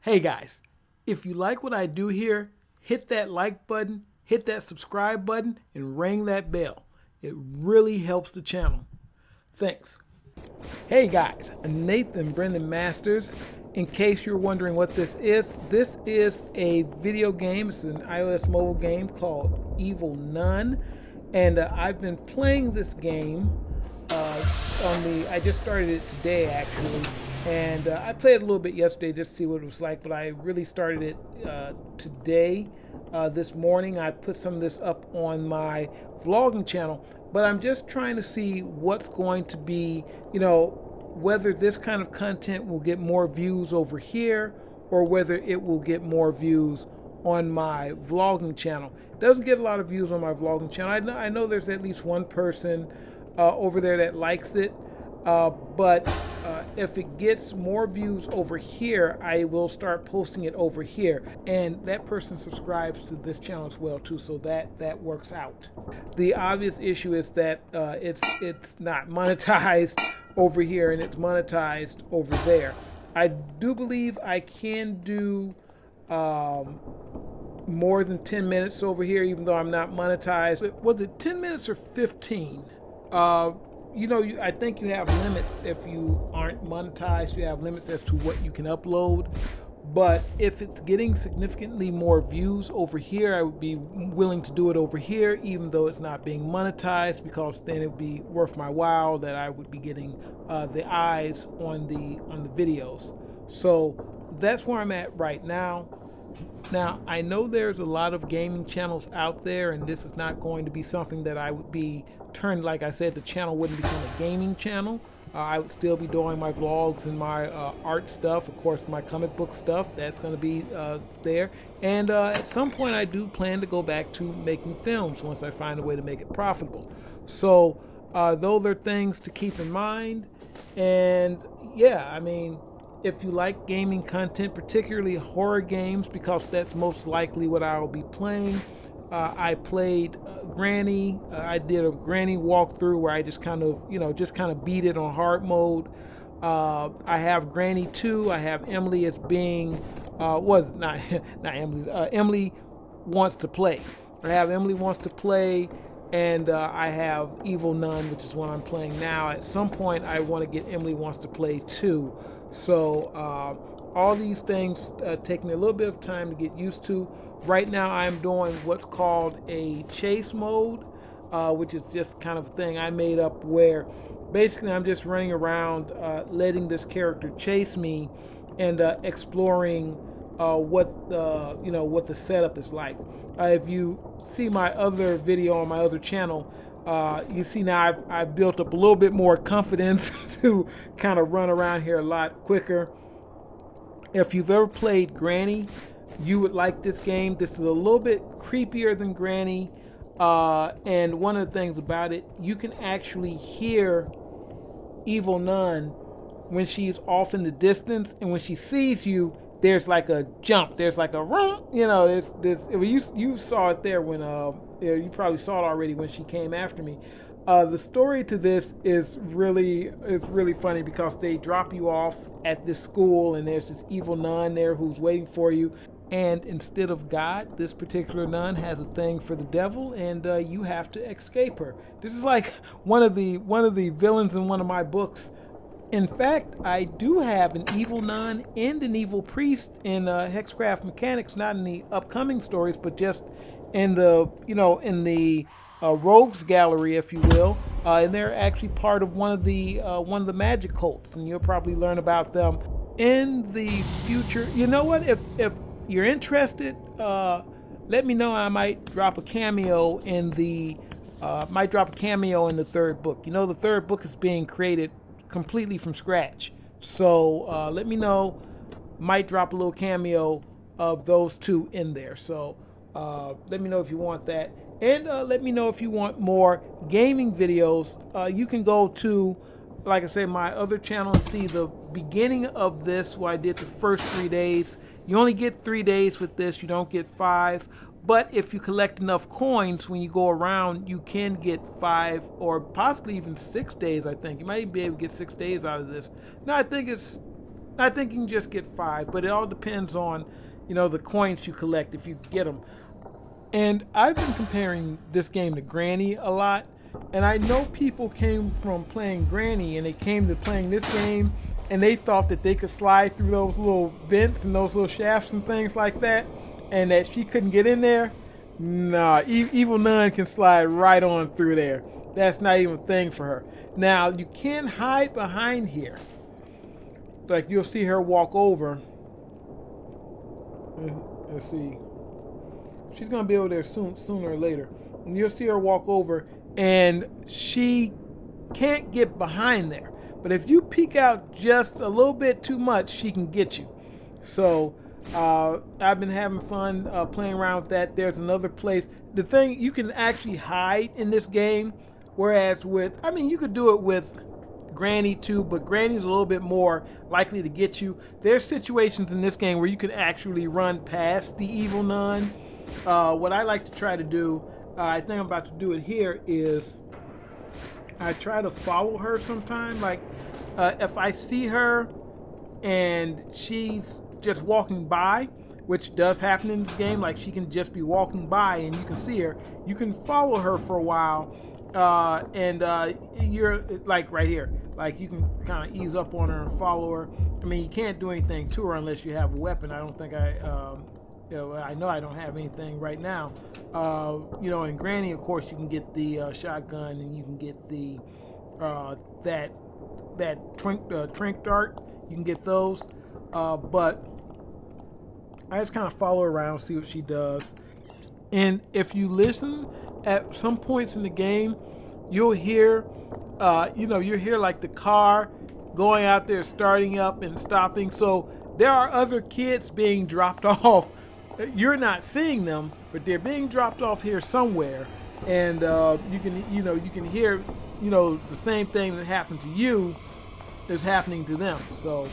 Hey guys, if you like what I do here, hit that like button, hit that subscribe button, and ring that bell. It really helps the channel. Thanks. Hey guys, Nathan Brendan Masters. In case you're wondering what this is a video game. It's an iOS mobile game called Evil Nun. And I've been playing this game I just started it today actually. And I played a little bit yesterday just to see what it was like, but I really started it today. This morning I put some of this up on my vlogging channel, but I'm just trying to see what's going to be, whether this kind of content will get more views over here or whether it will get more views on my vlogging channel. It doesn't get a lot of views on my vlogging channel. I know there's at least one person over there that likes it, but if it gets more views over here, I will start posting it over here, and that person subscribes to this channel as well too, so that works out. The obvious issue is that it's not monetized over here and it's monetized over there. I do believe I can do more than 10 minutes over here, even though I'm not monetized. Was it 10 minutes or 15? I think you have limits if you aren't monetized. You have limits as to what you can upload. But if it's getting significantly more views over here, I would be willing to do it over here, even though it's not being monetized, because then it would be worth my while that I would be getting the eyes on the videos. So that's where I'm at right now. Now, I know there's a lot of gaming channels out there, and this is not going to be something that I would be turned, like I said, the channel wouldn't become a gaming channel. I would still be doing my vlogs and my art stuff, of course, my comic book stuff, that's going to be there. And at some point, I do plan to go back to making films once I find a way to make it profitable. So those are things to keep in mind. And yeah, I mean, if you like gaming content, particularly horror games, because that's most likely what I will be playing. I played Granny. I did a Granny walkthrough where I just kind of beat it on hard mode. I have Granny 2. I have Emily as being not Emily. Emily Wants to Play. I have Emily Wants to Play, and I have Evil Nun, which is what I'm playing now. At some point, I want to get Emily Wants to Play 2. So all these things take me a little bit of time to get used to. Right now I'm doing what's called a chase mode, which is just kind of a thing I made up where basically I'm just running around letting this character chase me and exploring what the setup is like. If you see my other video on my other channel, you see now I've built up a little bit more confidence to kind of run around here a lot quicker. If you've ever played Granny, you would like this game. This is a little bit creepier than Granny, and one of the things about it, you can actually hear Evil Nun when she's off in the distance, and when she sees you, there's like a jump, there's like a run, you saw it there when you probably saw it already when she came after me. The story to this is really funny because they drop you off at this school and there's this evil nun there who's waiting for you. And instead of God, this particular nun has a thing for the devil, and you have to escape her. This is like one of the villains in one of my books. In fact, I do have an evil nun and an evil priest in Hexcraft Mechanics, not in the upcoming stories, but just in the rogues gallery, if you will. And they're actually part of one of the magic cults, and you'll probably learn about them in the future. You know what? If you're interested, let me know. I might drop a cameo in the third book. The third book is being created completely from scratch. So let me know. Might drop a little cameo of those two in there. So let me know if you want that. And let me know if you want more gaming videos. You can go to, like I said, my other channel and see the beginning of this where I did the first 3 days. You only get 3 days with this. You don't get 5. But if you collect enough coins when you go around, you can get 5 or possibly even 6 days, I think. You might even be able to get 6 days out of this. No, I think it's I think you can just get 5, but it all depends on, the coins you collect if you get them. And I've been comparing this game to Granny a lot. And I know people came from playing Granny and they came to playing this game and they thought that they could slide through those little vents and those little shafts and things like that, and that she couldn't get in there. Nah, Evil Nun can slide right on through there. That's not even a thing for her. Now, you can hide behind here. Like, you'll see her walk over. Let's see. She's going to be over there sooner or later. And you'll see her walk over, and she can't get behind there. But if you peek out just a little bit too much, she can get you. So I've been having fun playing around with that. There's another place. The thing, you can actually hide in this game, whereas you could do it with Granny too, but Granny's a little bit more likely to get you. There's situations in this game where you can actually run past the Evil Nun. What I like to try to do, I think I'm about to do it here, is I try to follow her sometime. Like, if I see her and she's just walking by, which does happen in this game, like she can just be walking by and you can see her, you can follow her for a while, and you're like right here, like you can kind of ease up on her and follow her. I mean, you can't do anything to her unless you have a weapon. I don't think I know I don't have anything right now. In Granny, of course, you can get the shotgun, and you can get the that trank dart. You can get those, but I just kind of follow her around, see what she does. And if you listen, at some points in the game, you'll hear, you'll hear like the car going out there, starting up and stopping. So there are other kids being dropped off. You're not seeing them, but they're being dropped off here somewhere, and you can hear, the same thing that happened to you is happening to them. So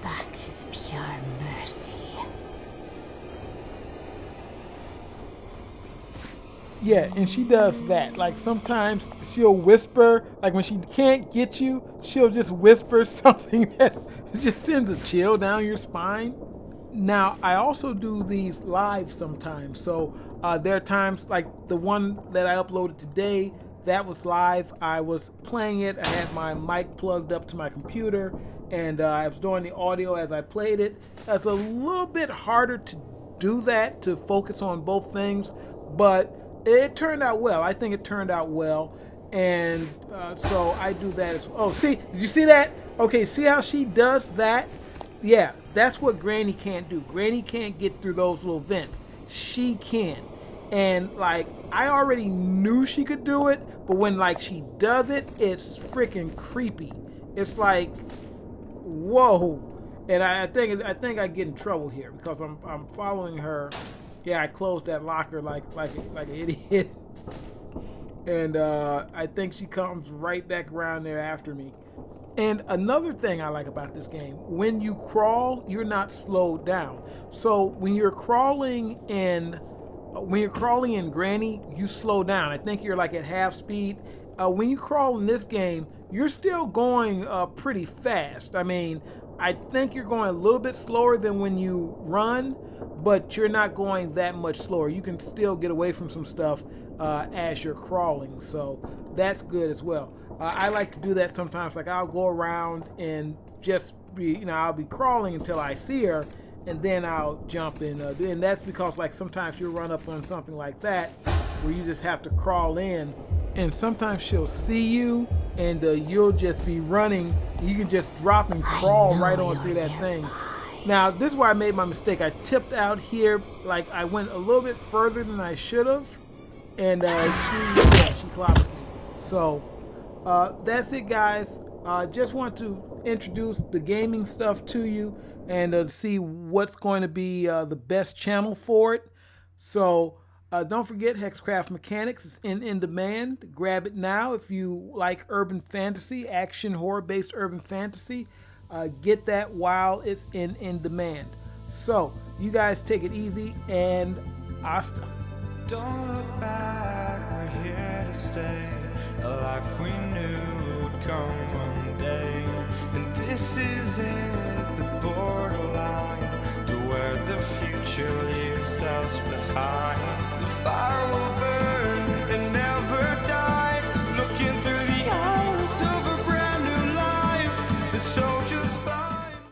that is pure mercy. yeah, and she does that. Like, sometimes she'll whisper, like when she can't get you, she'll just whisper something that just sends a chill down your spine. Now, I also do these live sometimes. So there are times, like the one that I uploaded today, that was live. I was playing it. I had my mic plugged up to my computer, and I was doing the audio as I played it. It's a little bit harder to do that, to focus on both things, but it turned out well. I think it turned out well. And so I do that as well. Oh, see, did you see that? Okay, see how she does that? Yeah, that's what Granny can't do. Granny can't get through those little vents. She can. And like, I already knew she could do it, but when like she does it, it's freaking creepy. It's like, whoa. And I think I get in trouble here because I'm following her. Yeah, I closed that locker like an idiot. And I think she comes right back around there after me. And another thing I like about this game, when you crawl, you're not slowed down. So when you're crawling in Granny, you slow down. I think you're like at half speed. When you crawl in this game, you're still going pretty fast. I mean, I think you're going a little bit slower than when you run, but you're not going that much slower. You can still get away from some stuff as you're crawling, so that's good as well. I like to do that sometimes. Like, I'll go around and just be, I'll be crawling until I see her, and then I'll jump in. And that's because, like, sometimes you'll run up on something like that where you just have to crawl in, and sometimes she'll see you, and you'll just be running. You can just drop and crawl right on through that thing. Now, this is where I made my mistake. I tipped out here. Like, I went a little bit further than I should have, and she clobbered me. So that's it, guys. Just want to introduce the gaming stuff to you and see what's going to be the best channel for it. So don't forget, Hexcraft Mechanics is in demand. Grab it now if you like urban fantasy, action horror-based urban fantasy. Get that while it's in demand. So you guys take it easy, and hasta. Don't look back, we're here to stay. A life we knew would come one day. And this is it, the borderline to where the future leaves us behind. The fire will burn and never die, looking through the eyes of a brand new life. It's so